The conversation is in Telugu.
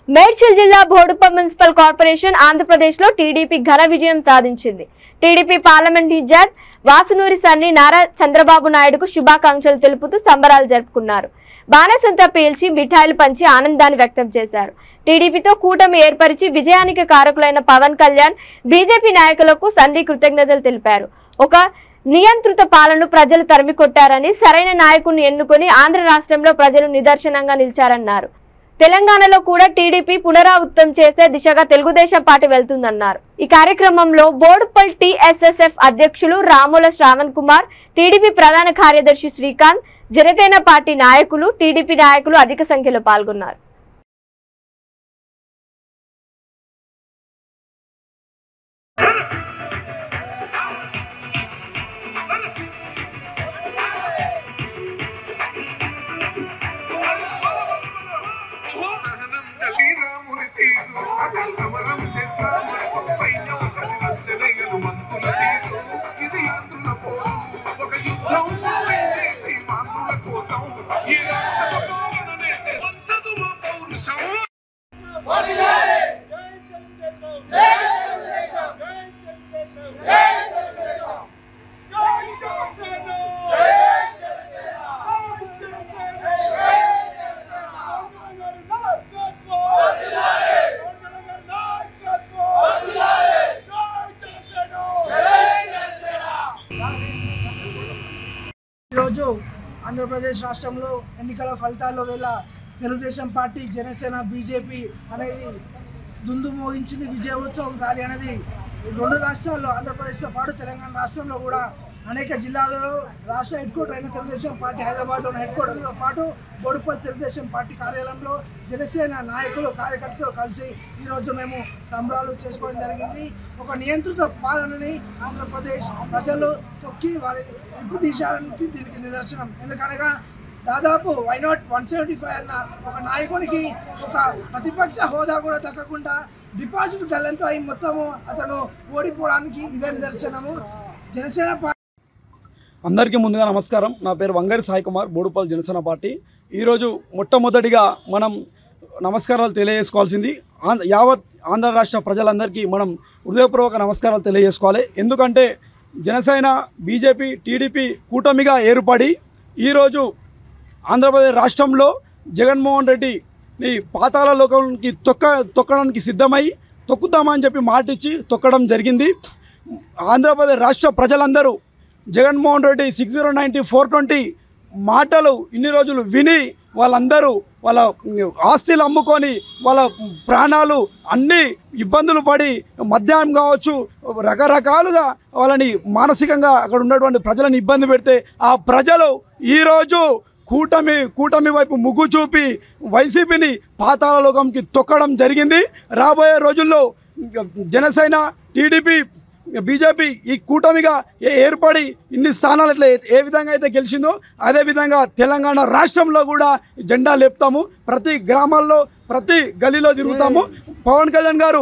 మేడ్చల్ జిల్లా బోడుప్పల్ మున్సిపల్ కార్పొరేషన్ ఆంధ్రప్రదేశ్లో టీడీపీ ఘన విజయం సాధించింది. టీడీపీ పార్లమెంట్ ఇన్ఛార్జ్ వాసునూరి సన్ని నారా చంద్రబాబు నాయుడుకు శుభాకాంక్షలు తెలుపుతూ సంబరాలు జరుపుకున్నారు. బాణసంతా పేల్చి మిఠాయిలు పంచి ఆనందాన్ని వ్యక్తం చేశారు. టీడీపీతో కూటమి ఏర్పరిచి విజయానికి కారకులైన పవన్ కళ్యాణ్, బీజేపీ నాయకులకు సన్ని కృతజ్ఞతలు తెలిపారు. ఒక నియంత్రిత పాలనను ప్రజలు తరిమికొట్టారని, సరైన నాయకుడిని ఎన్నుకొని ఆంధ్ర రాష్ట్రంలో ప్రజలు నిదర్శనంగా నిలిచారన్నారు. తెలంగాణలో కూడా టీడీపీ పునరావృతం చేసే దిశగా తెలుగుదేశం పార్టీ వెళ్తుందన్నారు. ఈ కార్యక్రమంలో బోడుప్పల్ టీఎస్ఎస్ఎఫ్ అధ్యక్షులు రాముల శ్రావణ్ కుమార్, టీడీపీ ప్రధాన కార్యదర్శి శ్రీకాంత్, జనసేన పార్టీ నాయకులు, టీడీపీ నాయకులు అధిక సంఖ్యలో పాల్గొన్నారు. ఈరోజు ఆంధ్రప్రదేశ్ రాష్ట్రంలో ఎన్నికల ఫలితాల్లో వేళ తెలుగుదేశం పార్టీ, జనసేన, బీజేపీ అనేది దుందు మోగించింది. విజయోత్సవం ర్యాలీ అనేది రెండు రాష్ట్రాల్లో, ఆంధ్రప్రదేశ్తో పాటు తెలంగాణ రాష్ట్రంలో కూడా అనేక జిల్లాలలో రాష్ట్ర హెడ్ క్వార్టర్ అయిన తెలుగుదేశం పార్టీ హైదరాబాద్లోని హెడ్ క్వార్టర్తో పాటు బోడుప్పల్ తెలుగుదేశం పార్టీ కార్యాలయంలో జనసేన నాయకులు, కార్యకర్తలు కలిసి ఈరోజు మేము సంబరాలు చేసుకోవడం జరిగింది. ఒక నియంత్రిత పాలనని ఆంధ్రప్రదేశ్ ప్రజలు తొక్కి వారి విప్పు తీశానికి దీనికి నిదర్శనం. ఎందుకనగా దాదాపు వైనాట్ 175 అన్న ఒక నాయకునికి ఒక ప్రతిపక్ష హోదా కూడా దక్కకుండా డిపాజిట్ గల్లంతో అయి మొత్తము అతను ఓడిపోవడానికి ఇదే నిదర్శనము. జనసేన పార్టీ అందరికీ ముందుగా నమస్కారం. నా పేరు వంగరి సాయి కుమార్, బోడుప్పల్ జనసేన పార్టీ. ఈరోజు మొట్టమొదటిగా మనం నమస్కారాలు తెలియజేసుకోవాల్సింది యావత్ ఆంధ్ర రాష్ట్ర ప్రజలందరికీ మనం హృదయపూర్వక నమస్కారాలు తెలియజేసుకోవాలి. ఎందుకంటే జనసేన, బీజేపీ, టీడీపీ కూటమిగా ఏర్పడి ఈరోజు ఆంధ్రప్రదేశ్ రాష్ట్రంలో జగన్మోహన్ రెడ్డిని పాతాళ లోకానికి తొక్కడానికి సిద్ధమై తొక్కుతామని చెప్పి మాటిచ్చి తొక్కడం జరిగింది. ఆంధ్రప్రదేశ్ రాష్ట్ర ప్రజలందరూ జగన్మోహన్ రెడ్డి 6090 420 మాటలు ఇన్ని రోజులు విని వాళ్ళందరూ వాళ్ళ ఆస్తులు అమ్ముకొని వాళ్ళ ప్రాణాలు అన్ని ఇబ్బందులు పడి మద్యం కావచ్చు రకరకాలుగా వాళ్ళని మానసికంగా అక్కడ ఉన్నటువంటి ప్రజలను ఇబ్బంది పెడితే ఆ ప్రజలు ఈరోజు కూటమి వైపు ముగ్గు చూపి వైసీపీని పాతాళ లోకంకి తొక్కడం జరిగింది. రాబోయే రోజుల్లో జనసేన, టీడీపీ, బీజేపీ ఈ కూటమిగా ఏర్పడి ఇన్ని స్థానాలు ఎట్లా ఏ విధంగా అయితే గెలిచిందో అదేవిధంగా తెలంగాణ రాష్ట్రంలో కూడా జెండా లేపుతాము. ప్రతి గ్రామాల్లో, ప్రతి గలీలో తిరుగుతాము. పవన్ కళ్యాణ్ గారు